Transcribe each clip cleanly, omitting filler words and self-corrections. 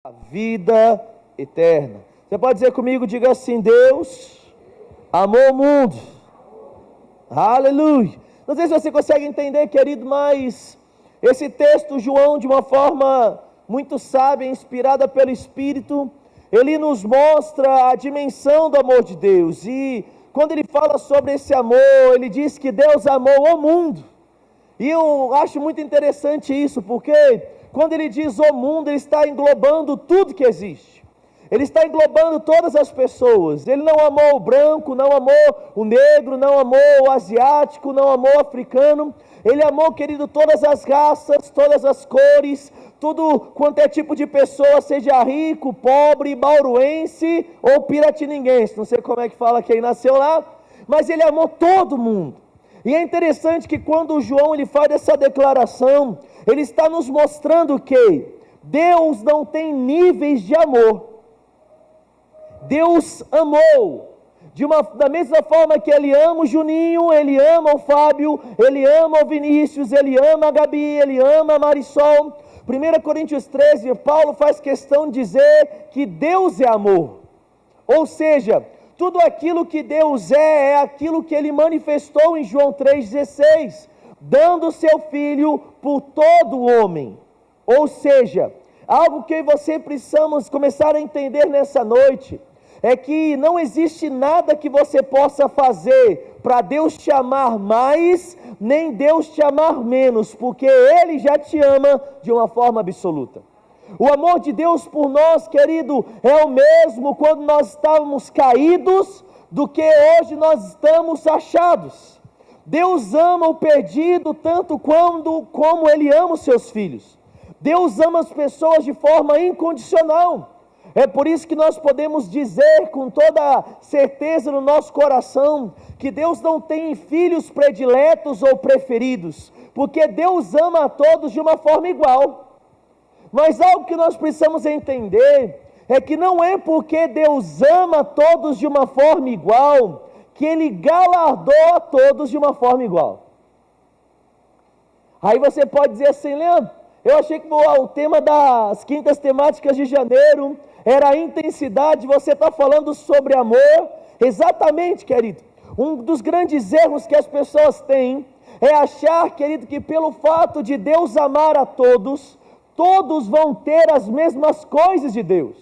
a vida eterna. Você pode dizer comigo, diga assim: Deus amou o mundo. Aleluia. Não sei se você consegue entender, querido, mas esse texto, João, de uma forma muito sábia, inspirada pelo Espírito, ele nos mostra a dimensão do amor de Deus. E quando ele fala sobre esse amor, ele diz que Deus amou o mundo. E eu acho muito interessante isso, porque quando ele diz o mundo, ele está englobando tudo que existe. Ele está englobando todas as pessoas. Ele não amou o branco, não amou o negro, não amou o asiático, não amou o africano. Ele amou, querido, todas as raças, todas as cores, tudo quanto é tipo de pessoa, seja rico, pobre, bauruense ou piratininguense. Não sei como é que fala quem nasceu lá, mas ele amou todo mundo. E é interessante que quando João ele faz essa declaração, ele está nos mostrando que Deus não tem níveis de amor. Deus amou, da mesma forma que Ele ama o Juninho, Ele ama o Fábio, Ele ama o Vinícius, Ele ama a Gabi, Ele ama a Marisol. 1 Coríntios 13, Paulo faz questão de dizer que Deus é amor, ou seja, tudo aquilo que Deus é aquilo que Ele manifestou em João 3,16, dando o seu Filho por todo o homem, ou seja, algo que você precisamos começar a entender nessa noite, é que não existe nada que você possa fazer para Deus te amar mais, nem Deus te amar menos, porque Ele já te ama de uma forma absoluta. O amor de Deus por nós, querido, é o mesmo quando nós estávamos caídos, do que hoje nós estamos achados. Deus ama o perdido tanto como Ele ama os seus filhos. Deus ama as pessoas de forma incondicional. É por isso que nós podemos dizer com toda certeza no nosso coração que Deus não tem filhos prediletos ou preferidos, porque Deus ama a todos de uma forma igual. Mas algo que nós precisamos entender é que não é porque Deus ama a todos de uma forma igual que Ele galardoa a todos de uma forma igual. Aí você pode dizer assim: Leandro, eu achei que o tema das quintas temáticas de janeiro era a intensidade, você está falando sobre amor. Exatamente, querido. Um dos grandes erros que as pessoas têm é achar, querido, que pelo fato de Deus amar a todos, todos vão ter as mesmas coisas de Deus.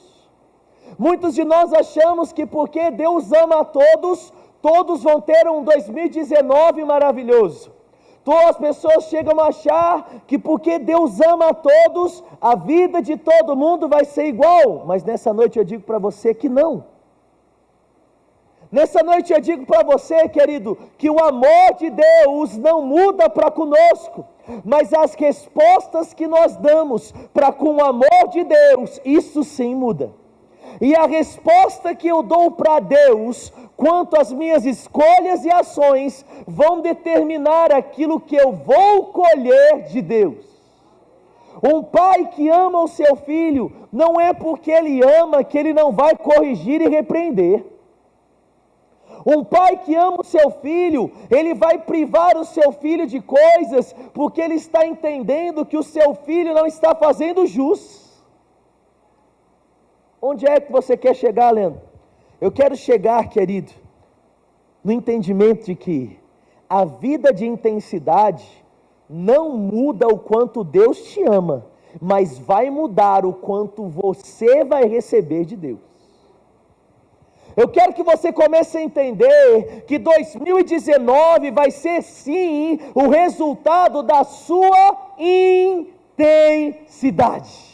Muitos de nós achamos que porque Deus ama a todos, todos vão ter um 2019 maravilhoso. Todas as pessoas chegam a achar que porque Deus ama a todos, a vida de todo mundo vai ser igual. Mas nessa noite eu digo para você que não. Nessa noite eu digo para você, querido, que o amor de Deus não muda para conosco, mas as respostas que nós damos para com o amor de Deus, isso sim muda. E a resposta que eu dou para Deus, quanto às minhas escolhas e ações, vão determinar aquilo que eu vou colher de Deus. Um pai que ama o seu filho, não é porque ele ama que ele não vai corrigir e repreender. Um pai que ama o seu filho, ele vai privar o seu filho de coisas, porque ele está entendendo que o seu filho não está fazendo jus. Onde é que você quer chegar, Leandro? Eu quero chegar, querido, no entendimento de que a vida de intensidade não muda o quanto Deus te ama, mas vai mudar o quanto você vai receber de Deus. Eu quero que você comece a entender que 2019 vai ser sim o resultado da sua intensidade.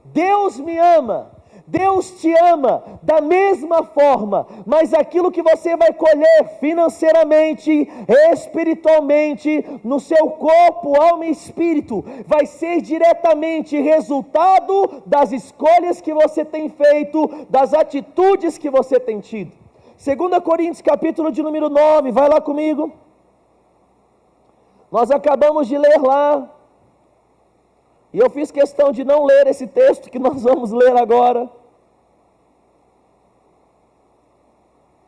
Deus me ama, Deus te ama da mesma forma, mas aquilo que você vai colher financeiramente, espiritualmente, no seu corpo, alma e espírito, vai ser diretamente resultado das escolhas que você tem feito, das atitudes que você tem tido. 2 Coríntios capítulo de número 9, vai lá comigo. Nós acabamos de ler lá. E eu fiz questão de não ler esse texto que nós vamos ler agora.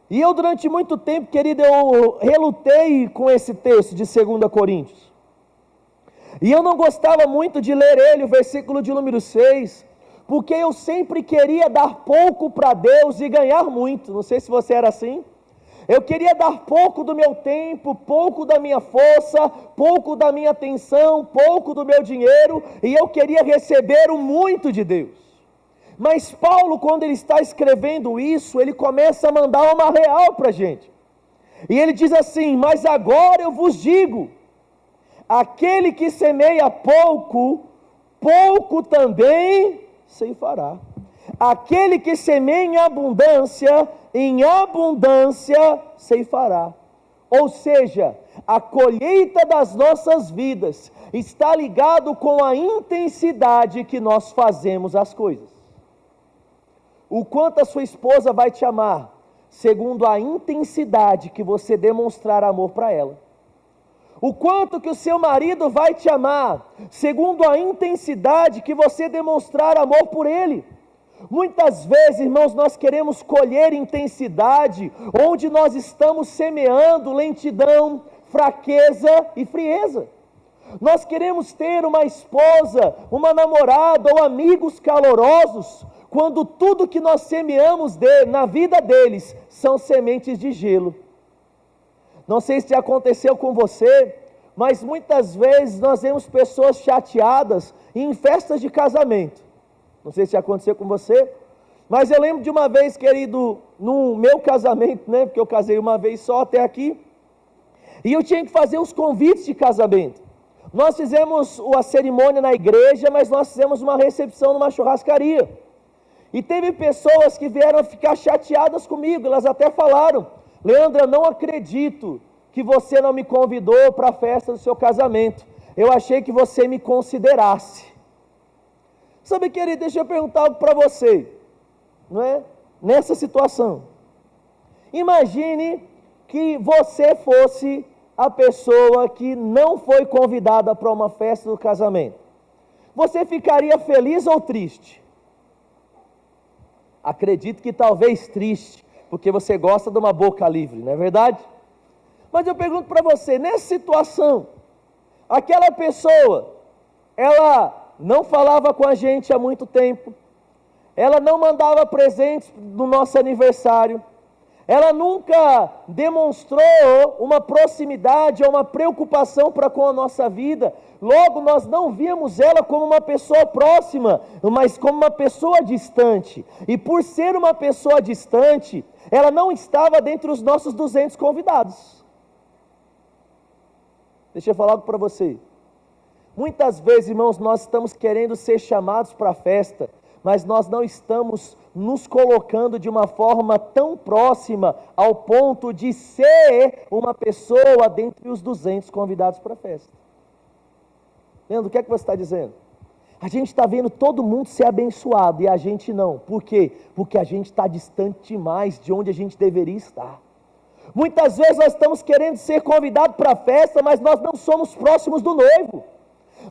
E eu durante muito tempo, querido, eu relutei com esse texto de 2 Coríntios. E eu não gostava muito de ler ele, o versículo de número 6, porque eu sempre queria dar pouco para Deus e ganhar muito. Não sei se você era assim. Eu queria dar pouco do meu tempo, pouco da minha força, pouco da minha atenção, pouco do meu dinheiro, e eu queria receber o muito de Deus. Mas Paulo, quando ele está escrevendo isso, ele começa a mandar uma real para a gente. E ele diz assim: mas agora eu vos digo, aquele que semeia pouco, pouco também ceifará. Aquele que semeia em abundância ceifará. Ou seja, a colheita das nossas vidas está ligado com a intensidade que nós fazemos as coisas. O quanto a sua esposa vai te amar, segundo a intensidade que você demonstrar amor para ela. O quanto que o seu marido vai te amar, segundo a intensidade que você demonstrar amor por ele. Muitas vezes, irmãos, nós queremos colher intensidade onde nós estamos semeando lentidão, fraqueza e frieza. Nós queremos ter uma esposa, uma namorada ou amigos calorosos, quando tudo que nós semeamos na vida deles são sementes de gelo. Não sei se aconteceu com você, mas muitas vezes nós vemos pessoas chateadas em festas de casamento. Não sei se aconteceu com você, mas eu lembro de uma vez, querido, no meu casamento, né? Porque eu casei uma vez só até aqui, e eu tinha que fazer os convites de casamento. Nós fizemos a cerimônia na igreja, mas nós fizemos uma recepção numa churrascaria. E teve pessoas que vieram ficar chateadas comigo, elas até falaram: Leandro, não acredito que você não me convidou para a festa do seu casamento. Eu achei que você me considerasse. Sabe, querido, deixa eu perguntar algo para você, não é? Nessa situação, imagine que você fosse a pessoa que não foi convidada para uma festa do casamento. Você ficaria feliz ou triste? Acredito que talvez triste, porque você gosta de uma boca livre, não é verdade? Mas eu pergunto para você, nessa situação, aquela pessoa, ela não falava com a gente há muito tempo, ela não mandava presentes no nosso aniversário, ela nunca demonstrou uma proximidade ou uma preocupação para com a nossa vida. Logo, nós não víamos ela como uma pessoa próxima, mas como uma pessoa distante. E por ser uma pessoa distante, ela não estava dentre os nossos 200 convidados. Deixa eu falar algo para você. Muitas vezes, irmãos, nós estamos querendo ser chamados para a festa, mas nós não estamos nos colocando de uma forma tão próxima ao ponto de ser uma pessoa dentre os 200 convidados para a festa. Leandro, o que é que você está dizendo? A gente está vendo todo mundo ser abençoado e a gente não. Por quê? Porque a gente está distante demais de onde a gente deveria estar. Muitas vezes nós estamos querendo ser convidados para a festa, mas nós não somos próximos do noivo.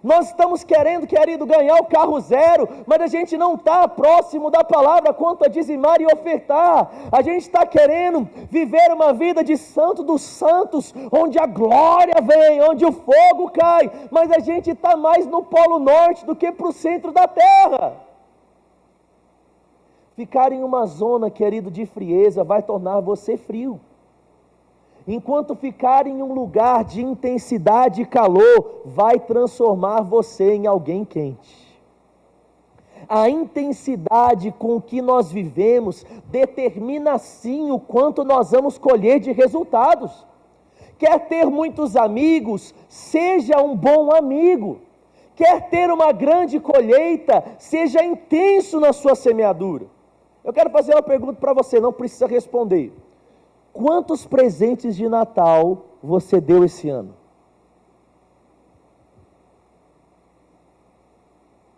Nós estamos querendo, querido, ganhar o carro zero, mas a gente não está próximo da palavra quanto a dizimar e ofertar. A gente está querendo viver uma vida de santo dos santos, onde a glória vem, onde o fogo cai, mas a gente está mais no polo norte do que para o centro da terra. Ficar em uma zona, querido, de frieza vai tornar você frio. Enquanto ficar em um lugar de intensidade e calor, vai transformar você em alguém quente. A intensidade com que nós vivemos determina sim o quanto nós vamos colher de resultados. Quer ter muitos amigos? Seja um bom amigo. Quer ter uma grande colheita? Seja intenso na sua semeadura. Eu quero fazer uma pergunta para você, não precisa responder. Quantos presentes de Natal você deu esse ano?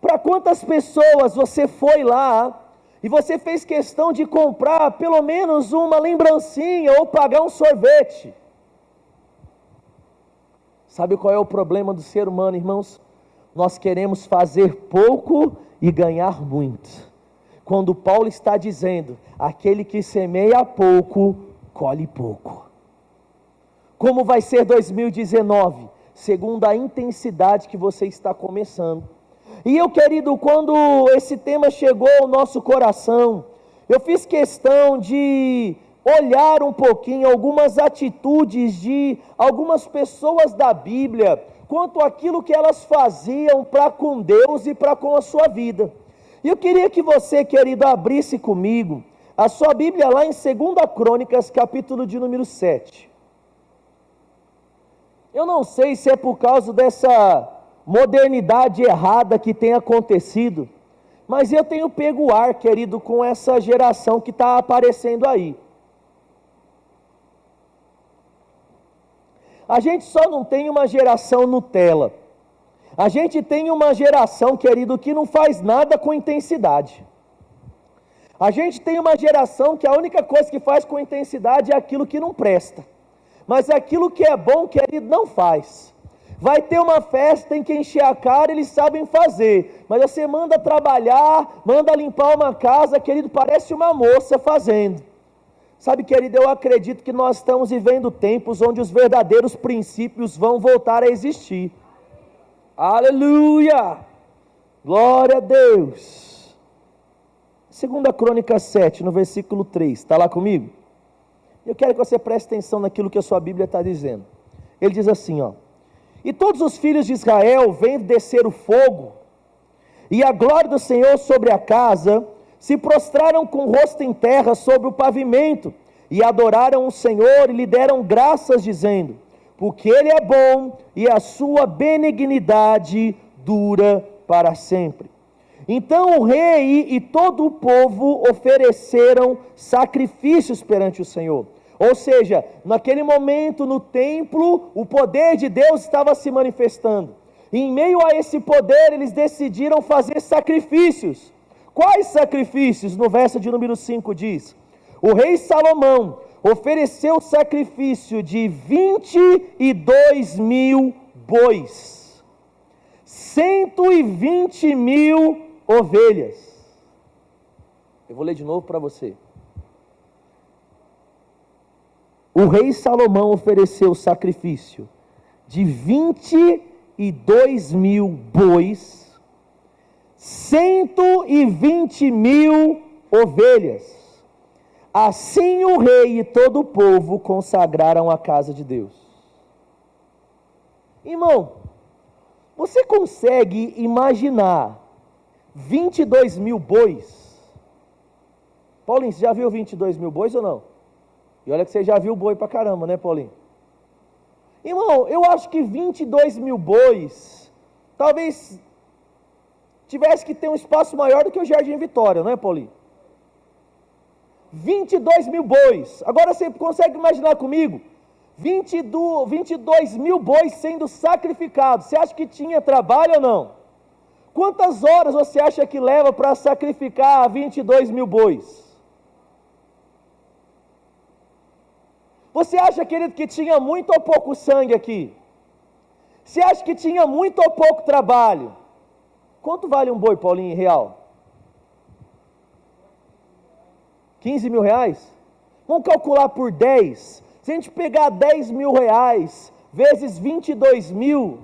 Para quantas pessoas você foi lá e você fez questão de comprar pelo menos uma lembrancinha ou pagar um sorvete? Sabe qual é o problema do ser humano, irmãos? Nós queremos fazer pouco e ganhar muito. Quando Paulo está dizendo, aquele que semeia pouco, colhe pouco. Como vai ser 2019? segundo a intensidade que você está começando. E eu, querido, quando esse tema chegou ao nosso coração, eu fiz questão de olhar um pouquinho algumas atitudes de algumas pessoas da Bíblia, quanto àquilo que elas faziam para com Deus e para com a sua vida. E eu queria que você, querido, abrisse comigo a sua Bíblia lá em 2 Crônicas, capítulo de número 7. Eu não sei se é por causa dessa modernidade errada que tem acontecido, mas eu tenho pego ar, querido, com essa geração que está aparecendo aí. A gente só não tem uma geração Nutella. A gente tem uma geração, querido, que não faz nada com intensidade. A gente tem uma geração que a única coisa que faz com intensidade é aquilo que não presta. Mas aquilo que é bom, querido, não faz. Vai ter uma festa, tem que encher a cara, eles sabem fazer. Mas você manda trabalhar, manda limpar uma casa, querido, parece uma moça fazendo. Sabe, querido, eu acredito que nós estamos vivendo tempos onde os verdadeiros princípios vão voltar a existir. Aleluia! Glória a Deus! 2 Crônicas 7, no versículo 3, está lá comigo? Eu quero que você preste atenção naquilo que a sua Bíblia está dizendo. Ele diz assim, ó: e todos os filhos de Israel, vendo descer o fogo, e a glória do Senhor sobre a casa, se prostraram com o rosto em terra sobre o pavimento, e adoraram o Senhor, e lhe deram graças, dizendo: porque Ele é bom, e a sua benignidade dura para sempre. Então o rei e todo o povo ofereceram sacrifícios perante o Senhor. Ou seja, naquele momento no templo, o poder de Deus estava se manifestando. E em meio a esse poder, eles decidiram fazer sacrifícios. Quais sacrifícios? No verso de número 5 diz: o rei Salomão ofereceu sacrifício de 22 mil bois, 120 mil ovelhas. Eu vou ler de novo para você. O rei Salomão ofereceu sacrifício de 22 mil bois, 120 mil ovelhas. Assim o rei e todo o povo consagraram a casa de Deus. Irmão, você consegue imaginar 22 mil bois? Paulinho, você já viu 22 mil bois ou não? E olha que você já viu boi pra caramba, né, Paulinho? Irmão, eu acho que 22 mil bois, talvez tivesse que ter um espaço maior do que o Jardim Vitória, não é, Paulinho? 22 mil bois. Agora você consegue imaginar comigo? 22 mil bois sendo sacrificados. Você acha que tinha trabalho ou não? Quantas horas você acha que leva para sacrificar 22 mil bois? Você acha, querido, que tinha muito ou pouco sangue aqui? Você acha que tinha muito ou pouco trabalho? Quanto vale um boi, Paulinho, em real? 15 mil reais? Vamos calcular por 10. Se a gente pegar 10 mil reais vezes 22 mil,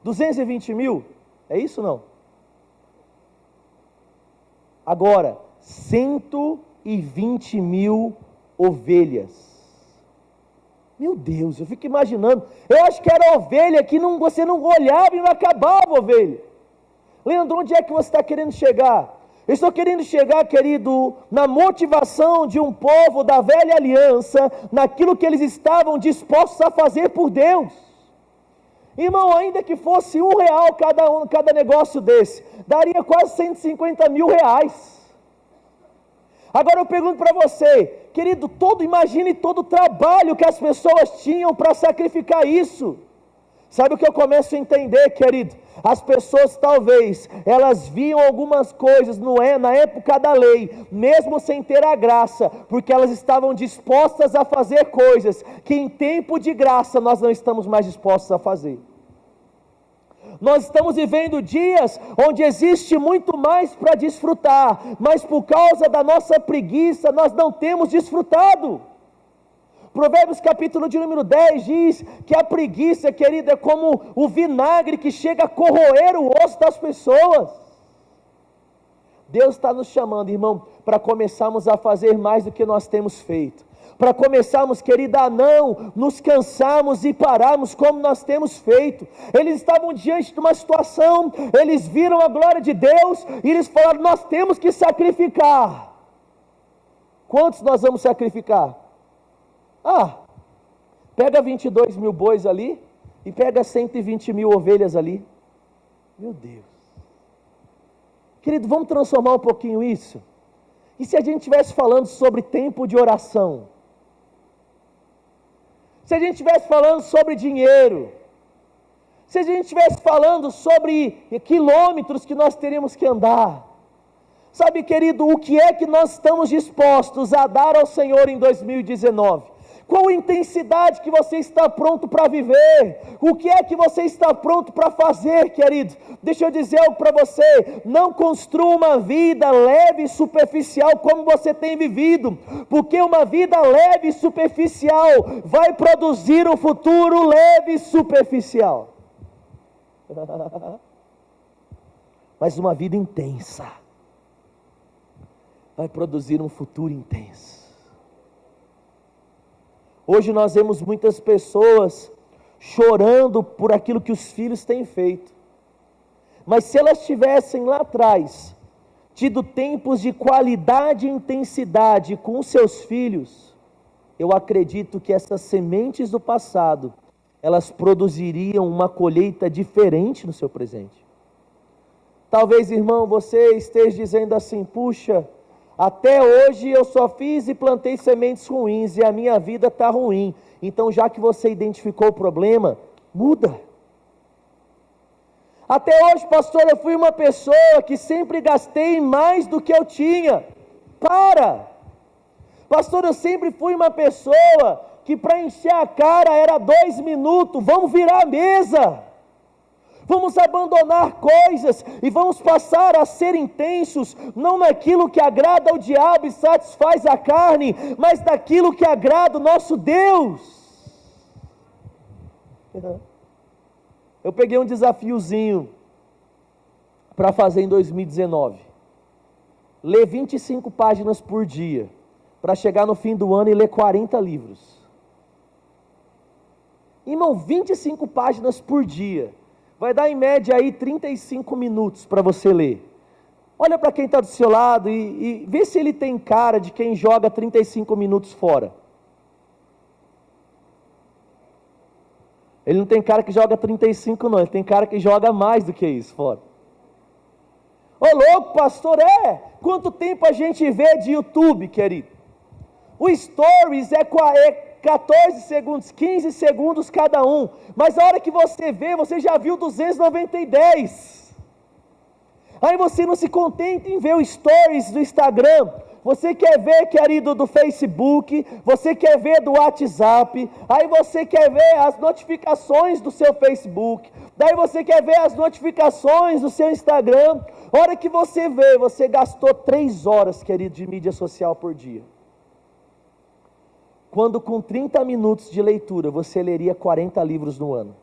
220 mil, é isso ou não? Agora, 120 mil ovelhas. Meu Deus, eu fico imaginando. Eu acho que era ovelha que você não olhava e não acabava a ovelha. Leandro, onde é que você está querendo chegar? Eu estou querendo chegar, querido, na motivação de um povo da velha aliança, naquilo que eles estavam dispostos a fazer por Deus. Irmão, ainda que fosse R$1 cada negócio desse, daria quase 150 mil reais. Agora eu pergunto para você, querido, imagine todo o trabalho que as pessoas tinham para sacrificar isso. Sabe o que eu começo a entender, querido? As pessoas talvez, elas viam algumas coisas na época da lei, mesmo sem ter a graça, porque elas estavam dispostas a fazer coisas que em tempo de graça nós não estamos mais dispostos a fazer. Nós estamos vivendo dias onde existe muito mais para desfrutar, mas por causa da nossa preguiça nós não temos desfrutado. Provérbios capítulo de número 10 diz que a preguiça, querido, é como o vinagre que chega a corroer o osso das pessoas. Deus está nos chamando, irmão, para começarmos a fazer mais do que nós temos feito. Para começarmos, querida, a não nos cansarmos e pararmos como nós temos feito. Eles estavam diante de uma situação, eles viram a glória de Deus e eles falaram: nós temos que sacrificar. Quantos nós vamos sacrificar? Pega 22 mil bois ali e pega 120 mil ovelhas ali. Meu Deus. Querido, vamos transformar um pouquinho isso? E se a gente estivesse falando sobre tempo de oração? Se a gente estivesse falando sobre dinheiro? Se a gente estivesse falando sobre quilômetros que nós teríamos que andar? Sabe, querido, o que é que nós estamos dispostos a dar ao Senhor em 2019? Qual a intensidade que você está pronto para viver? O que é que você está pronto para fazer, querido? Deixa eu dizer algo para você: não construa uma vida leve e superficial como você tem vivido, porque uma vida leve e superficial vai produzir um futuro leve e superficial. Mas uma vida intensa vai produzir um futuro intenso. Hoje nós vemos muitas pessoas chorando por aquilo que os filhos têm feito. Mas se elas tivessem lá atrás tido tempos de qualidade e intensidade com os seus filhos, eu acredito que essas sementes do passado, elas produziriam uma colheita diferente no seu presente. Talvez, irmão, você esteja dizendo assim: puxa, até hoje eu só fiz e plantei sementes ruins e a minha vida está ruim. Então, já que você identificou o problema, muda. Até hoje, pastor, eu fui uma pessoa que sempre gastei mais do que eu tinha. Pastor, eu sempre fui uma pessoa que para encher a cara era 2 minutos. Vamos virar a mesa. Vamos abandonar coisas e vamos passar a ser intensos, não naquilo que agrada ao diabo e satisfaz a carne, mas naquilo que agrada o nosso Deus. Eu peguei um desafiozinho para fazer em 2019. Ler 25 páginas por dia, para chegar no fim do ano e ler 40 livros. Irmão, 25 páginas por dia. Vai dar em média aí 35 minutos para você ler. Olha para quem está do seu lado e vê se ele tem cara de quem joga 35 minutos fora. Ele não tem cara que joga 35 não, ele tem cara que joga mais do que isso fora. Ô louco, pastor, quanto tempo a gente vê de YouTube, querido? O Stories é 14 segundos, 15 segundos cada um, mas a hora que você vê, você já viu 290. Aí você não se contenta em ver o Stories do Instagram, você quer ver, querido, do Facebook, você quer ver do WhatsApp, aí você quer ver as notificações do seu Facebook, daí você quer ver as notificações do seu Instagram. A hora que você vê, você gastou 3 horas, querido, de mídia social por dia. Quando com 30 minutos de leitura, você leria 40 livros no ano.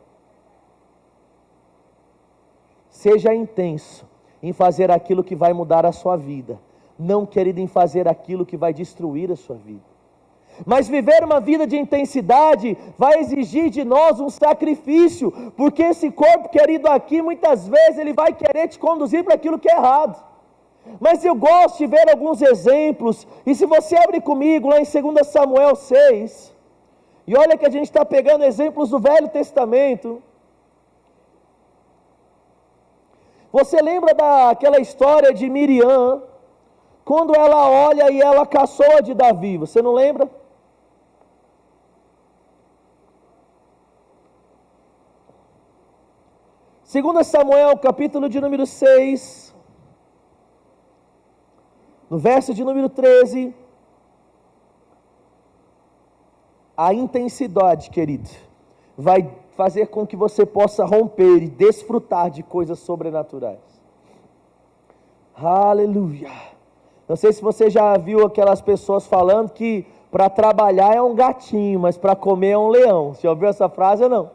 Seja intenso em fazer aquilo que vai mudar a sua vida, não, querido, em fazer aquilo que vai destruir a sua vida. Mas viver uma vida de intensidade vai exigir de nós um sacrifício, porque esse corpo, querido, aqui, muitas vezes ele vai querer te conduzir para aquilo que é errado. Mas eu gosto de ver alguns exemplos, e se você abre comigo lá em 2 Samuel 6, e olha que a gente está pegando exemplos do Velho Testamento. Você lembra daquela história de Miriam, quando ela olha e ela caçoa de Davi, você não lembra? Segundo Samuel, capítulo de número 6, no verso de número 13, a intensidade, querido, vai fazer com que você possa romper e desfrutar de coisas sobrenaturais. Aleluia! Não sei se você já viu aquelas pessoas falando que para trabalhar é um gatinho, mas para comer é um leão. Você já ouviu essa frase ou não?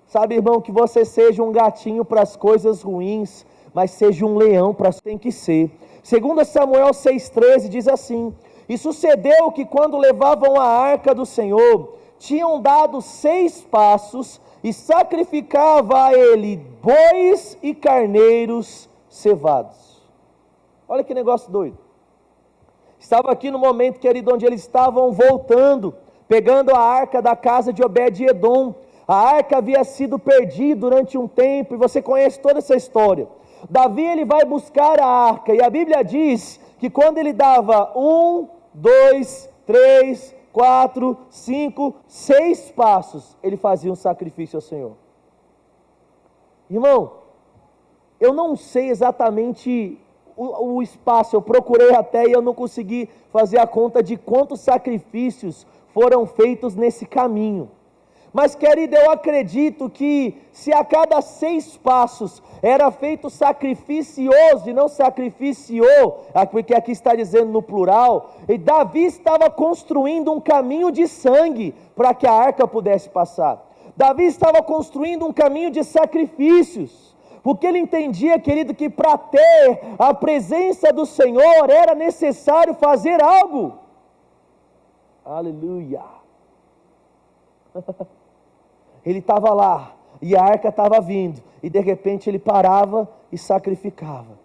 Sabe, irmão, que você seja um gatinho para as coisas ruins, mas seja um leão para as que tem que ser. 2 Samuel 6,13 diz assim: e sucedeu que quando levavam a arca do Senhor, tinham dado 6 passos, e sacrificava a ele bois e carneiros cevados. Olha que negócio doido. Estava aqui no momento, querido, onde eles estavam voltando, pegando a arca da casa de Obed-Edom. A arca havia sido perdida durante um tempo, e você conhece toda essa história. Davi, ele vai buscar a arca, e a Bíblia diz que quando ele dava 1, 2, 3, 4, 5, 6 passos, ele fazia um sacrifício ao Senhor. Irmão, eu não sei exatamente o espaço, eu procurei até e eu não consegui fazer a conta de quantos sacrifícios foram feitos nesse caminho. Mas, querido, eu acredito que se a cada 6 passos era feito sacrificioso e não sacrificiou, porque aqui está dizendo no plural, e Davi estava construindo um caminho de sangue para que a arca pudesse passar. Davi estava construindo um caminho de sacrifícios, porque ele entendia, querido, que para ter a presença do Senhor era necessário fazer algo. Aleluia. Ele estava lá, e a arca estava vindo, e de repente ele parava e sacrificava.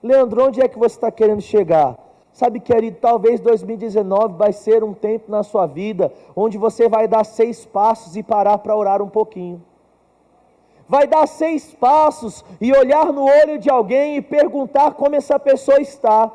Leandro, onde é que você está querendo chegar? Sabe, querido, talvez 2019 vai ser um tempo na sua vida, onde você vai dar 6 passos e parar para orar um pouquinho. Vai dar 6 passos e olhar no olho de alguém e perguntar como essa pessoa está.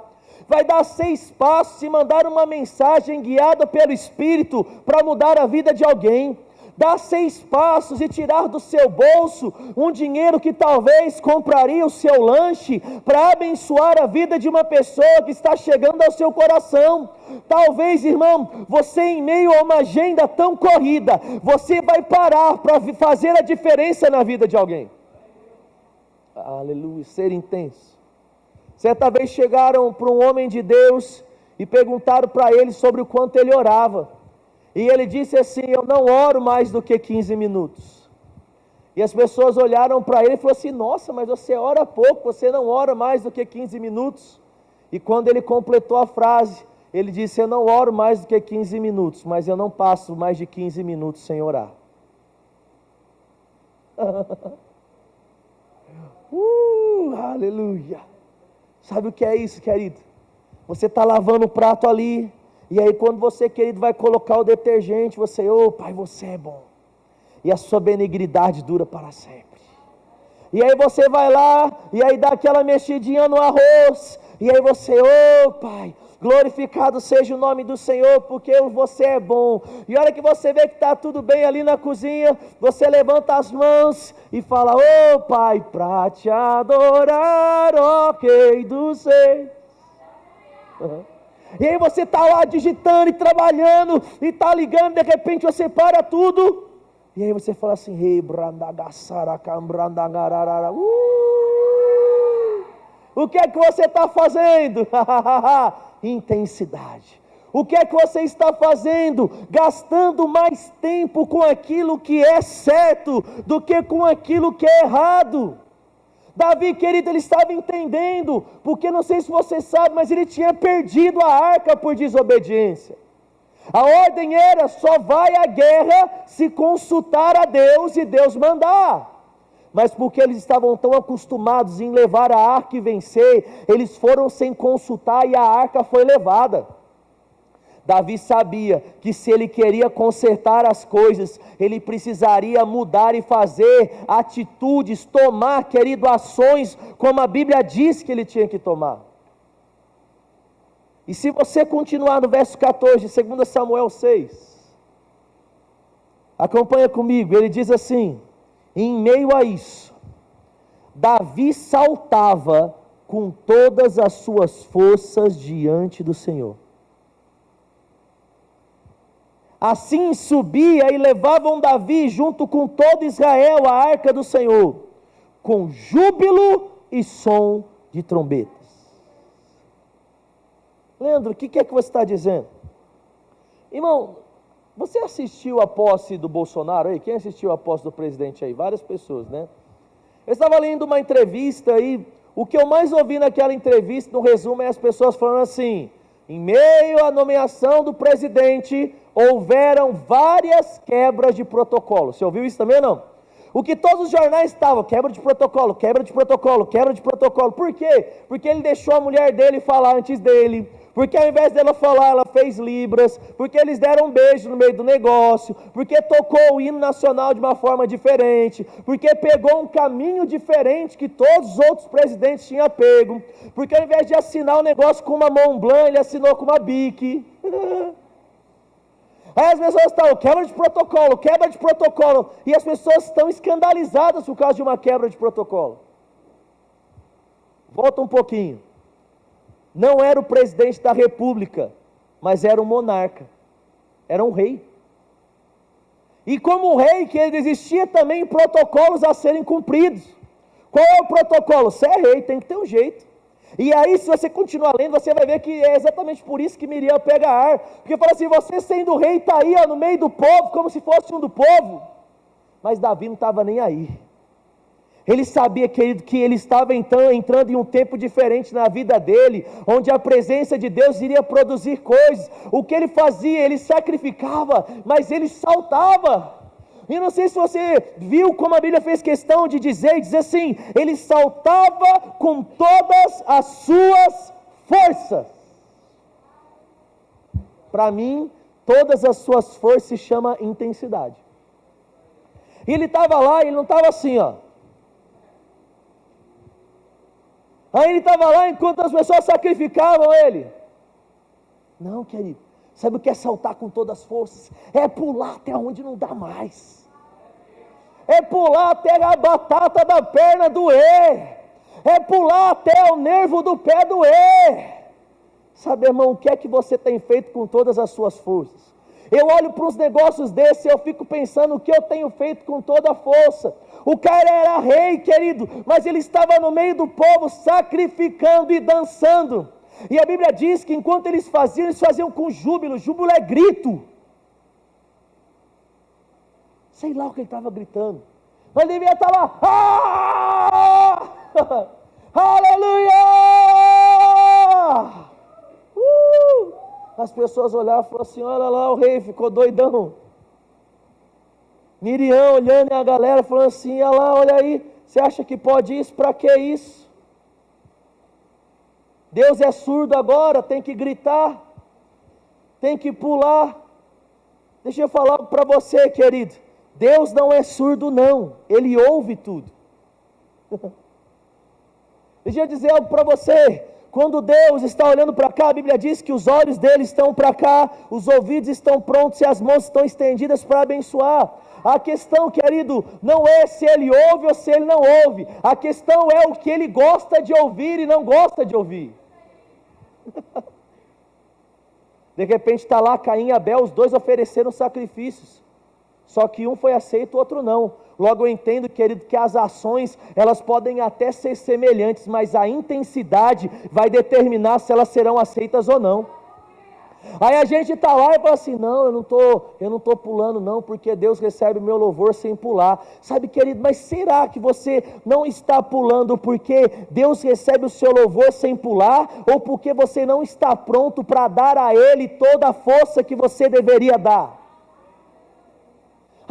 Vai dar 6 passos e mandar uma mensagem guiada pelo Espírito para mudar a vida de alguém. Dar 6 passos e tirar do seu bolso um dinheiro que talvez compraria o seu lanche para abençoar a vida de uma pessoa que está chegando ao seu coração. Talvez, irmão, você em meio a uma agenda tão corrida, você vai parar para fazer a diferença na vida de alguém. Aleluia, ser intenso. Certa vez chegaram para um homem de Deus e perguntaram para ele sobre o quanto ele orava. E ele disse assim: eu não oro mais do que 15 minutos. E as pessoas olharam para ele e falaram assim: nossa, mas você ora pouco, você não ora mais do que 15 minutos. E quando ele completou a frase, ele disse: eu não oro mais do que 15 minutos, mas eu não passo mais de 15 minutos sem orar. Aleluia. Sabe o que é isso, querido? Você está lavando o prato ali, e aí quando você, querido, vai colocar o detergente, você, Pai, você é bom, e a sua benignidade dura para sempre. E aí você vai lá, e aí dá aquela mexidinha no arroz, e aí você, Pai, glorificado seja o nome do Senhor, porque você é bom. E a hora que você vê que está tudo bem ali na cozinha, você levanta as mãos e fala: Pai, para te adorar, Rei dos Reis. E aí você está lá digitando e trabalhando, e está ligando, de repente você para tudo, e aí você fala assim: Rei brandagasaracambrandagararara. O que é que você está fazendo? Intensidade. O que é que você está fazendo? Gastando mais tempo com aquilo que é certo do que com aquilo que é errado. Davi, querido, ele estava entendendo, porque não sei se você sabe, mas ele tinha perdido a arca por desobediência. A ordem era: só vai à guerra se consultar a Deus e Deus mandar. Mas porque eles estavam tão acostumados em levar a arca e vencer, eles foram sem consultar e a arca foi levada. Davi sabia que se ele queria consertar as coisas, ele precisaria mudar e fazer atitudes, tomar, querido, ações, como a Bíblia diz que ele tinha que tomar. E se você continuar no verso 14, 2 Samuel 6, acompanha comigo, ele diz assim: em meio a isso, Davi saltava com todas as suas forças diante do Senhor. Assim subia e levavam Davi junto com todo Israel a arca do Senhor, com júbilo e som de trombetas. Leandro, o que é que você está dizendo? Irmão, você assistiu a posse do Bolsonaro aí? Quem assistiu a posse do presidente aí? Várias pessoas, né? Eu estava lendo uma entrevista aí, o que eu mais ouvi naquela entrevista, no resumo, é as pessoas falando assim: em meio à nomeação do presidente, houveram várias quebras de protocolo. Você ouviu isso também ou não? O que todos os jornais estavam: quebra de protocolo, quebra de protocolo, quebra de protocolo. Por quê? Porque ele deixou a mulher dele falar antes dele. Porque ao invés dela falar, ela fez libras. Porque eles deram um beijo no meio do negócio. Porque tocou o hino nacional de uma forma diferente. Porque pegou um caminho diferente que todos os outros presidentes tinham pego. Porque ao invés de assinar o negócio com uma Mont Blanc, ele assinou com uma Bic. Aí as pessoas estão: quebra de protocolo, quebra de protocolo. E as pessoas estão escandalizadas por causa de uma quebra de protocolo. Volta um pouquinho. Não era o presidente da república, mas era um monarca, era um rei. E como rei, que ele existia também protocolos a serem cumpridos. Qual é o protocolo? Você é rei, tem que ter um jeito. E aí, se você continuar lendo, você vai ver que é exatamente por isso que Miriam pega ar. Porque fala assim: você sendo rei está aí, ó, no meio do povo, como se fosse um do povo. Mas Davi não estava nem aí. Ele sabia, querido, que ele estava então entrando em um tempo diferente na vida dele, onde a presença de Deus iria produzir coisas. O que ele fazia? Ele sacrificava, mas ele saltava. E não sei se você viu como a Bíblia fez questão de dizer assim: ele saltava com todas as suas forças. Para mim, todas as suas forças se chama intensidade. E ele estava lá, ele não estava assim, ó. Aí ele estava lá enquanto as pessoas sacrificavam ele. Não, querido, sabe o que é saltar com todas as forças? É pular até onde não dá mais. É pular até a batata da perna doer. É pular até o nervo do pé doer. Sabe, irmão, o que é que você tem feito com todas as suas forças? Eu olho para uns negócios desses e eu fico pensando o que eu tenho feito com toda a força. O cara era rei, querido, mas ele estava no meio do povo sacrificando e dançando. E a Bíblia diz que enquanto eles faziam com júbilo. Júbilo é grito. Sei lá o que ele estava gritando, mas ele devia estar lá: aleluia! As pessoas olhavam e falaram assim: olha lá, o rei ficou doidão. Miriam olhando, e a galera falando assim: olha lá, olha aí, você acha que pode isso? Para que isso? Deus é surdo agora, tem que gritar, tem que pular. Deixa eu falar para você, querido, Deus não é surdo não, Ele ouve tudo. Deixa eu dizer algo para você: quando Deus está olhando para cá, a Bíblia diz que os olhos dele estão para cá, os ouvidos estão prontos e as mãos estão estendidas para abençoar. A questão, querido, não é se ele ouve ou se ele não ouve. A questão é o que ele gosta de ouvir e não gosta de ouvir. De repente está lá Caim e Abel, os dois ofereceram sacrifícios. Só que um foi aceito, o outro não. Logo eu entendo, querido, que as ações, elas podem até ser semelhantes, mas a intensidade vai determinar se elas serão aceitas ou não. Aí a gente está lá e fala assim: não, eu não estou pulando não, porque Deus recebe o meu louvor sem pular. Sabe, querido, mas será que você não está pulando porque Deus recebe o seu louvor sem pular? Ou porque você não está pronto para dar a Ele toda a força que você deveria dar?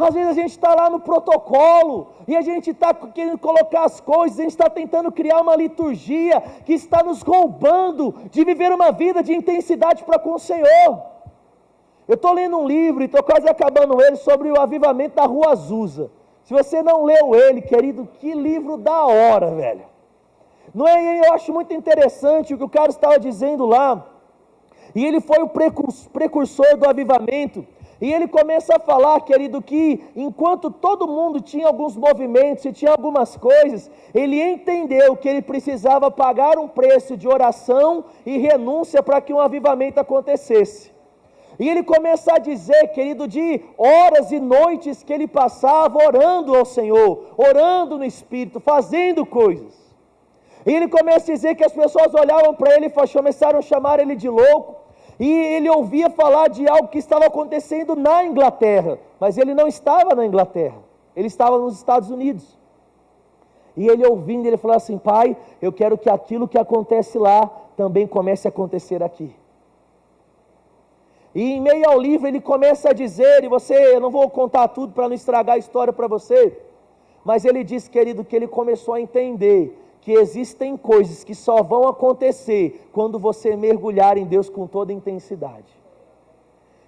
Às vezes a gente está lá no protocolo, e a gente está querendo colocar as coisas, a gente está tentando criar uma liturgia, que está nos roubando de viver uma vida de intensidade para com o Senhor. Eu estou lendo um livro, e estou quase acabando ele, sobre o avivamento da Rua Azusa. Se você não leu ele, querido, que livro da hora, velho. Não é? Eu acho muito interessante o que o cara estava dizendo lá, e ele foi o precursor do avivamento. E ele começa a falar, querido, que enquanto todo mundo tinha alguns movimentos e tinha algumas coisas, ele entendeu que ele precisava pagar um preço de oração e renúncia para que um avivamento acontecesse. E ele começa a dizer, querido, de horas e noites que ele passava orando ao Senhor, orando no Espírito, fazendo coisas. E ele começa a dizer que as pessoas olhavam para ele e começaram a chamar ele de louco, E ele ouvia falar de algo que estava acontecendo na Inglaterra, mas ele não estava na Inglaterra, ele estava nos Estados Unidos. E ele ouvindo, ele falou assim: pai, eu quero que aquilo que acontece lá também comece a acontecer aqui. E em meio ao livro ele começa a dizer, eu não vou contar tudo para não estragar a história para você, mas ele diz, querido, que ele começou a entender que existem coisas que só vão acontecer quando você mergulhar em Deus com toda intensidade.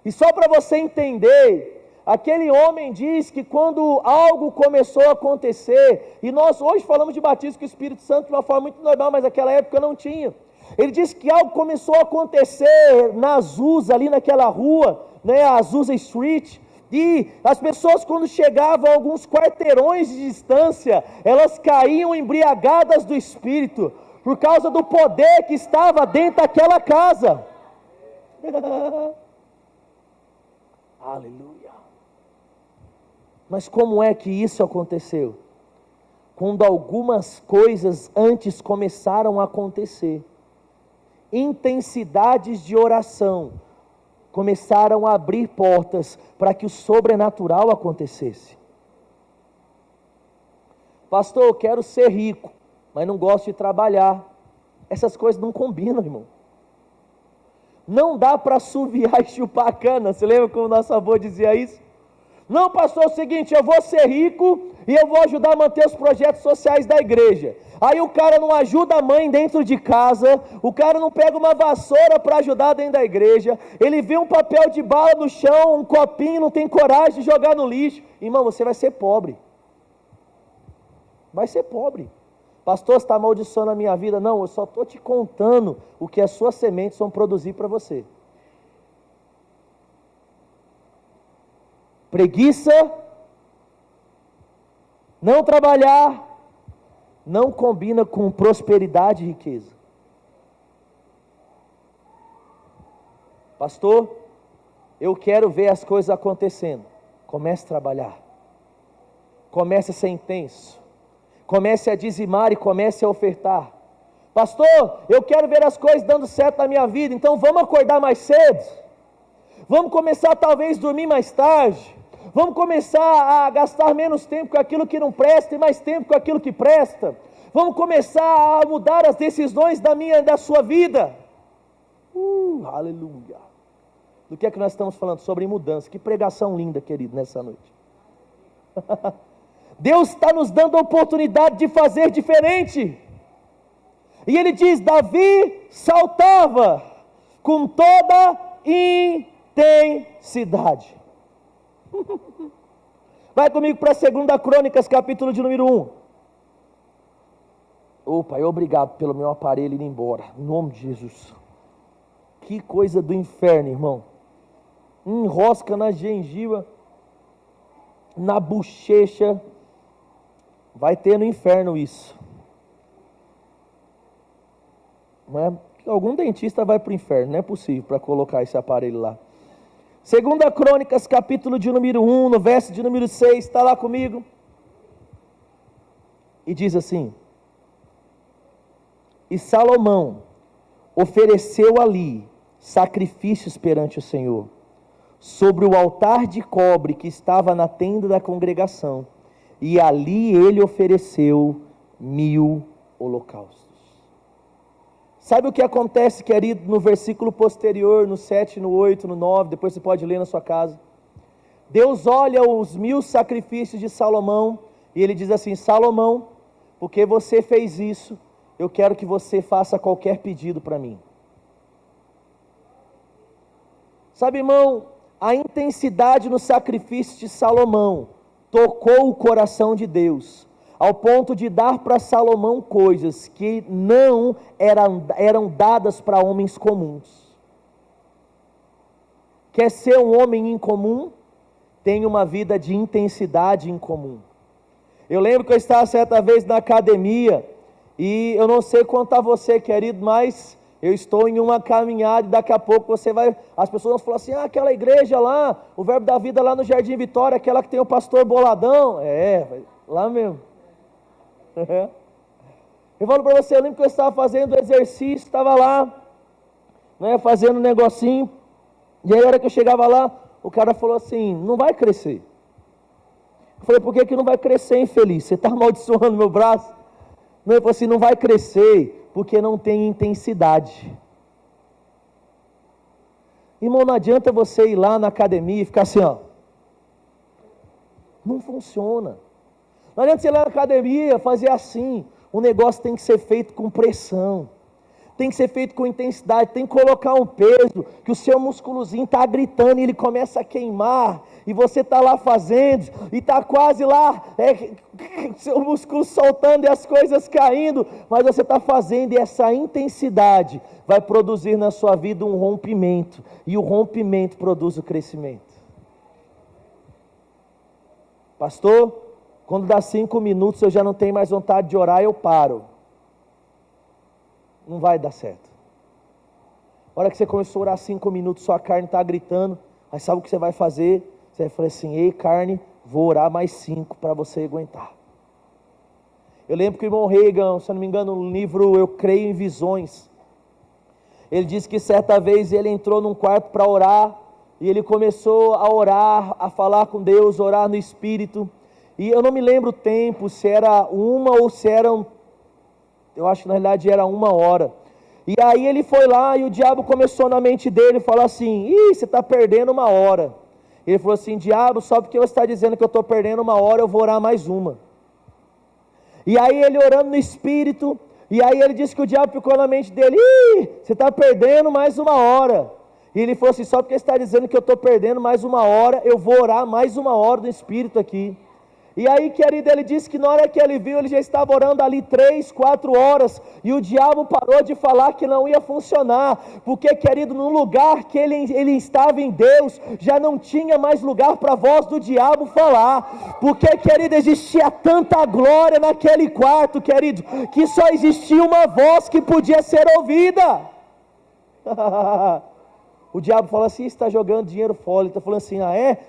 E só para você entender, aquele homem diz que quando algo começou a acontecer, e nós hoje falamos de batismo com o Espírito Santo de uma forma muito normal, mas naquela época não tinha. Ele diz que algo começou a acontecer na Azusa, ali naquela rua, a Azusa Street, e as pessoas, quando chegavam a alguns quarteirões de distância, elas caíam embriagadas do Espírito, por causa do poder que estava dentro daquela casa. Aleluia. Mas como é que isso aconteceu? Quando algumas coisas antes começaram a acontecer, intensidades de oração começaram a abrir portas para que o sobrenatural acontecesse. Pastor, eu quero ser rico, mas não gosto de trabalhar. Essas coisas não combinam, irmão. Não dá para assoviar e chupar a cana. Você lembra como nosso avô dizia isso? Não, pastor, é o seguinte, eu vou ser rico e eu vou ajudar a manter os projetos sociais da igreja. Aí o cara não ajuda a mãe dentro de casa, o cara não pega uma vassoura para ajudar dentro da igreja, ele vê um papel de bala no chão, um copinho, não tem coragem de jogar no lixo. Irmão, você vai ser pobre. Vai ser pobre. Pastor, você está amaldiçoando a minha vida? Não, eu só estou te contando o que as suas sementes vão produzir para você. Preguiça, não trabalhar, não combina com prosperidade e riqueza. Pastor, eu quero ver as coisas acontecendo. Comece a trabalhar. Comece a ser intenso. Comece a dizimar e comece a ofertar. Pastor, eu quero ver as coisas dando certo na minha vida, então vamos acordar mais cedo. Vamos começar talvez a dormir mais tarde. Vamos começar a gastar menos tempo com aquilo que não presta e mais tempo com aquilo que presta. Vamos começar a mudar as decisões da sua vida. Aleluia. Do que é que nós estamos falando? Sobre mudança. Que pregação linda, querido, nessa noite. Deus está nos dando a oportunidade de fazer diferente. E ele diz, Davi saltava com toda intensidade. Vai comigo para 2 Crônicas, capítulo de número 1. Pai, obrigado pelo meu aparelho ir embora, em nome de Jesus. Que coisa do inferno, irmão. Enrosca na gengiva, na bochecha. Vai ter no inferno isso. Não é? Algum dentista vai para o inferno, não é possível para colocar esse aparelho lá. 2 Crônicas, capítulo de número 1, no verso de número 6, está lá comigo? E diz assim: E Salomão ofereceu ali sacrifícios perante o Senhor, sobre o altar de cobre que estava na tenda da congregação, e ali ele ofereceu 1000 holocaustos. Sabe o que acontece, querido, no versículo posterior, no 7, no 8, no 9, depois você pode ler na sua casa. Deus olha os 1000 sacrifícios de Salomão, e ele diz assim: Salomão, porque você fez isso, eu quero que você faça qualquer pedido para mim. Sabe, irmão, a intensidade no sacrifício de Salomão tocou o coração de Deus, ao ponto de dar para Salomão coisas que não eram dadas para homens comuns. Quer ser um homem incomum? Tenha uma vida de intensidade incomum. Eu lembro que eu estava certa vez na academia, e eu não sei quanto a você, querido, mas eu estou em uma caminhada e daqui a pouco as pessoas vão falar assim: aquela igreja lá, o Verbo da Vida lá no Jardim Vitória, aquela que tem o pastor boladão, lá mesmo. Eu falo para você, eu lembro que eu estava fazendo exercício, estava lá né, fazendo um negocinho. E aí a hora que eu chegava lá, o cara falou assim, não vai crescer. Eu falei, por que não vai crescer, infeliz? Você está amaldiçoando meu braço? Não, ele falou assim, não vai crescer, porque não tem intensidade. Irmão, não adianta você ir lá na academia e ficar assim, ó. Não funciona. Não adianta você ir lá na academia fazer assim. O negócio tem que ser feito com pressão. Tem que ser feito com intensidade. Tem que colocar um peso, que o seu musculozinho está gritando e ele começa a queimar. E você está lá fazendo, e está quase lá, seu músculo soltando e as coisas caindo, mas você está fazendo, e essa intensidade vai produzir na sua vida um rompimento, e o rompimento produz o crescimento. Pastor, quando dá 5 minutos eu já não tenho mais vontade de orar, eu paro. Não vai dar certo. A hora que você começou a orar 5 minutos, sua carne está gritando, aí sabe o que você vai fazer? Você vai falar assim, ei carne, vou orar mais 5 para você aguentar. Eu lembro que o irmão Reagan, se eu não me engano, no livro Eu Creio em Visões, ele disse que certa vez ele entrou num quarto para orar, e ele começou a orar, a falar com Deus, orar no Espírito, e eu não me lembro o tempo, se era 1 ou se eram, eu acho que na realidade era 1 hora, e aí ele foi lá, e o diabo começou na mente dele, falar assim, você está perdendo 1 hora, ele falou assim, diabo, só porque você está dizendo que eu estou perdendo 1 hora, eu vou orar mais 1, e aí ele orando no Espírito, e aí ele disse que o diabo ficou na mente dele, você está perdendo mais 1 hora, e ele falou assim, só porque você está dizendo que eu estou perdendo mais 1 hora, eu vou orar mais 1 hora no Espírito aqui. E aí, querido, ele disse que na hora que ele viu, ele já estava orando ali 3, 4 horas, e o diabo parou de falar que não ia funcionar, porque, querido, no lugar que ele estava em Deus, já não tinha mais lugar para a voz do diabo falar, porque, querido, existia tanta glória naquele quarto, querido, que só existia uma voz que podia ser ouvida. O diabo fala assim, está jogando dinheiro fora, ele está falando assim,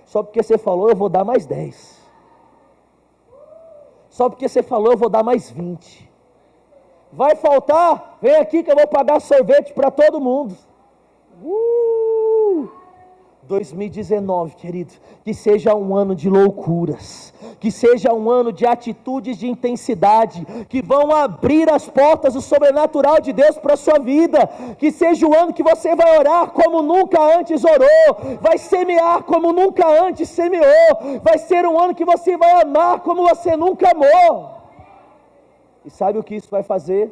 só porque você falou eu vou dar mais 10. Só porque você falou eu vou dar mais 20. Vai faltar? Vem aqui que eu vou pagar sorvete para todo mundo. 2019, querido, que seja um ano de loucuras, que seja um ano de atitudes de intensidade, que vão abrir as portas do sobrenatural de Deus para a sua vida, que seja o ano que você vai orar como nunca antes orou, vai semear como nunca antes semeou, vai ser um ano que você vai amar como você nunca amou. E sabe o que isso vai fazer?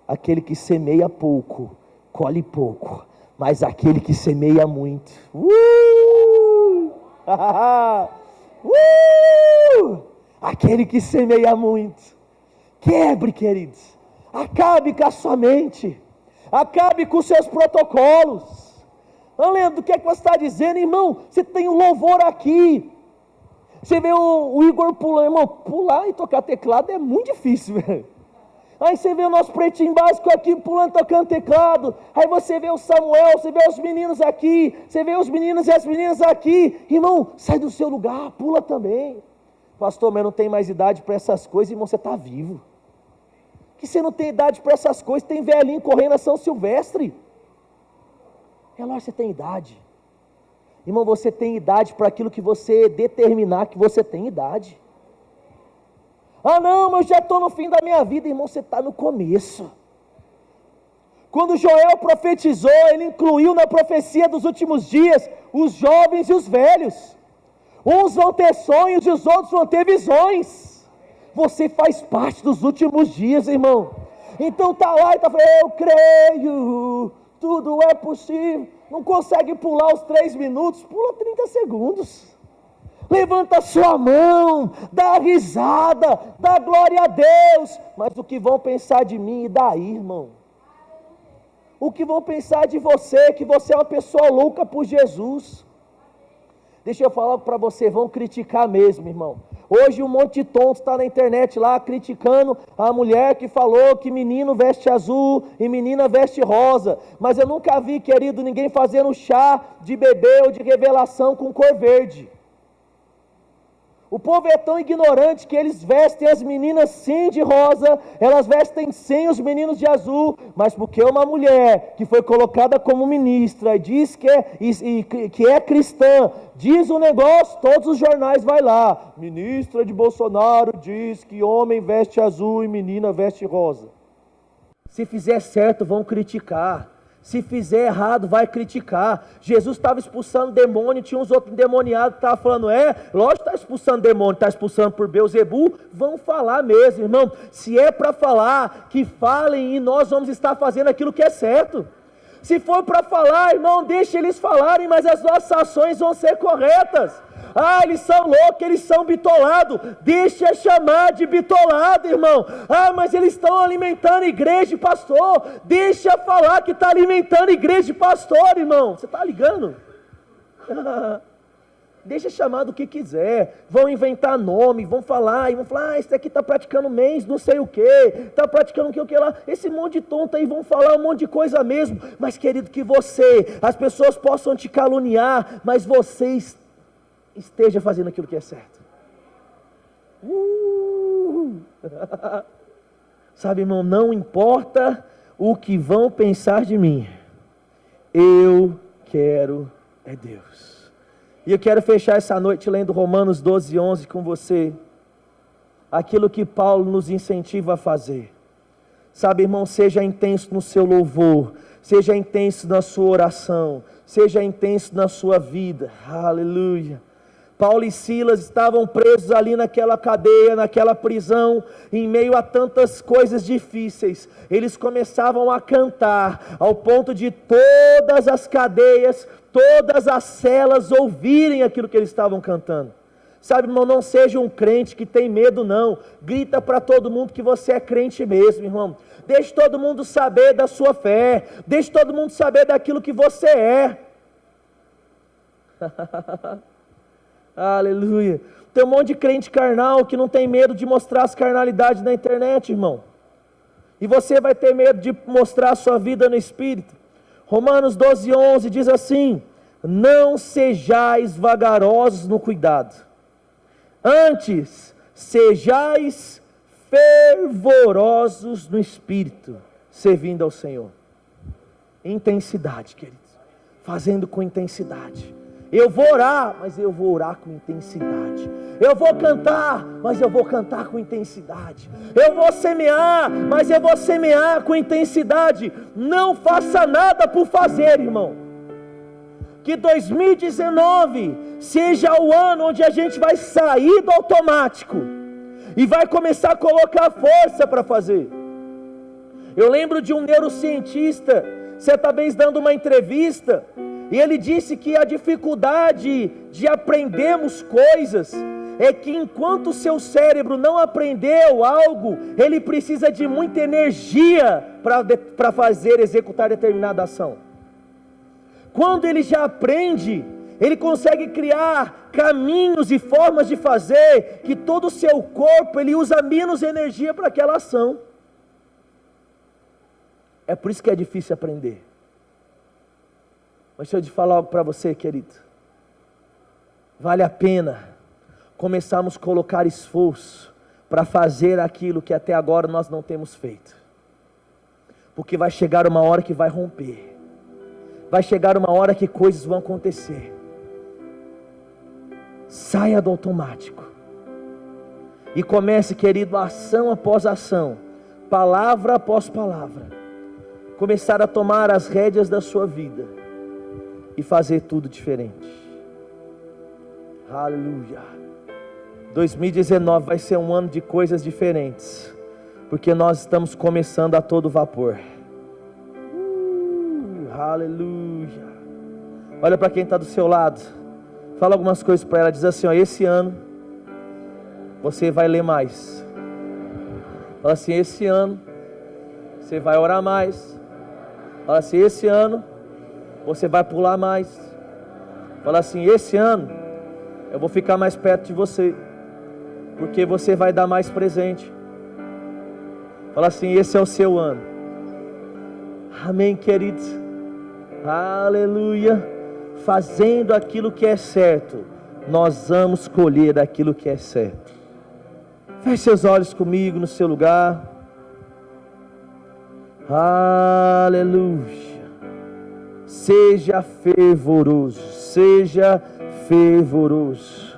Aquele que semeia pouco, colhe pouco, mas aquele que semeia muito, aquele que semeia muito, quebre, queridos, acabe com a sua mente, acabe com os seus protocolos. Não lembro do que é que você está dizendo, irmão. Você tem um louvor aqui, você vê o Igor pulando, irmão, pular e tocar teclado é muito difícil, velho. Aí você vê o nosso pretinho básico aqui pulando, tocando teclado. Aí você vê o Samuel, você vê os meninos aqui, você vê os meninos e as meninas aqui. Irmão, sai do seu lugar, pula também. Pastor, mas não tem mais idade para essas coisas. Irmão, você está vivo. Que você não tem idade para essas coisas. Tem velhinho correndo a São Silvestre. Relógio, você tem idade. Irmão, você tem idade para aquilo que você determinar que você tem idade. Não, mas eu já estou no fim da minha vida. Irmão, você está no começo. Quando Joel profetizou, ele incluiu na profecia dos últimos dias os jovens e os velhos. Uns vão ter sonhos e os outros vão ter visões. Você faz parte dos últimos dias, irmão. Então está lá e está falando, eu creio, tudo é possível. Não consegue pular os 3 minutos, pula 30 segundos. Levanta a sua mão, dá risada, dá glória a Deus. Mas o que vão pensar de mim e daí, irmão? O que vão pensar de você, que você é uma pessoa louca por Jesus? Deixa eu falar para você, vão criticar mesmo, irmão. Hoje um monte de tonto está na internet lá, criticando a mulher que falou que menino veste azul e menina veste rosa. Mas eu nunca vi, querido, ninguém fazendo chá de bebê ou de revelação com cor verde. O povo é tão ignorante que eles vestem as meninas sim de rosa, elas vestem sim os meninos de azul, mas porque uma mulher que foi colocada como ministra e diz que é cristã, diz o negócio, todos os jornais vai lá, ministra de Bolsonaro diz que homem veste azul e menina veste rosa. Se fizer certo vão criticar, se fizer errado, vai criticar. Jesus estava expulsando demônio, tinha uns outros endemoniados que estavam falando, lógico que está expulsando demônio, está expulsando por Beelzebu, vão falar mesmo, irmão. Se é para falar, que falem e nós vamos estar fazendo aquilo que é certo. Se for para falar, irmão, deixa eles falarem, mas as nossas ações vão ser corretas. Eles são loucos, eles são bitolados, deixa chamar de bitolado, irmão. Mas eles estão alimentando igreja e pastor, deixa falar que está alimentando igreja e pastor, irmão. Você está ligando? Deixa chamar do que quiser, vão inventar nome, vão falar, esse aqui está praticando mês, não sei o que, está praticando o que lá, esse monte de tonto aí, vão falar um monte de coisa mesmo, mas querido, que as pessoas possam te caluniar, mas você esteja fazendo aquilo que é certo. Sabe, irmão, não importa o que vão pensar de mim, eu quero é Deus. E eu quero fechar essa noite lendo Romanos 12:11 com você. Aquilo que Paulo nos incentiva a fazer. Sabe, irmão, seja intenso no seu louvor, seja intenso na sua oração, seja intenso na sua vida. Aleluia. Paulo e Silas estavam presos ali naquela cadeia, naquela prisão, em meio a tantas coisas difíceis. Eles começavam a cantar, ao ponto de todas as cadeias, todas as celas ouvirem aquilo que eles estavam cantando. Sabe, irmão, não seja um crente que tem medo, não. Grita para todo mundo que você é crente mesmo, irmão. Deixe todo mundo saber da sua fé. Deixe todo mundo saber daquilo que você é. Aleluia. Tem um monte de crente carnal que não tem medo de mostrar as carnalidades na internet, irmão. E você vai ter medo de mostrar a sua vida no Espírito. Romanos 12:11 diz assim: não sejais vagarosos no cuidado, antes sejais fervorosos no Espírito, servindo ao Senhor. Intensidade, queridos, fazendo com intensidade. Eu vou orar, mas eu vou orar com intensidade. Eu vou cantar, mas eu vou cantar com intensidade. Eu vou semear, mas eu vou semear com intensidade. Não faça nada por fazer, irmão. Que 2019 seja o ano onde a gente vai sair do automático e vai começar a colocar força para fazer. Eu lembro de um neurocientista, certa vez dando uma entrevista, e ele disse que a dificuldade de aprendermos coisas é que enquanto o seu cérebro não aprendeu algo, ele precisa de muita energia para executar determinada ação. Quando ele já aprende, ele consegue criar caminhos e formas de fazer que todo o seu corpo ele usa menos energia para aquela ação. É por isso que é difícil aprender. Mas deixa eu te falar algo para você, querido. Vale a pena começarmos a colocar esforço para fazer aquilo que até agora nós não temos feito. Porque vai chegar uma hora que vai romper. Vai chegar uma hora que coisas vão acontecer. Saia do automático. E comece, querido, ação após ação, palavra após palavra. Começar a tomar as rédeas da sua vida e fazer tudo diferente. Aleluia. 2019 vai ser um ano de coisas diferentes, porque nós estamos começando a todo vapor. Aleluia. Olha para quem está do seu lado, fala algumas coisas para ela, diz assim: ó, esse ano você vai ler mais. Fala assim: esse ano você vai orar mais. Fala assim: esse ano você vai pular mais. Fala assim: esse ano eu vou ficar mais perto de você, porque você vai dar mais presente. Fala assim: esse é o seu ano. Amém, queridos. Aleluia. Fazendo aquilo que é certo, nós vamos colher aquilo que é certo. Feche seus olhos comigo no seu lugar. Aleluia. Seja fervoroso, seja fervoroso.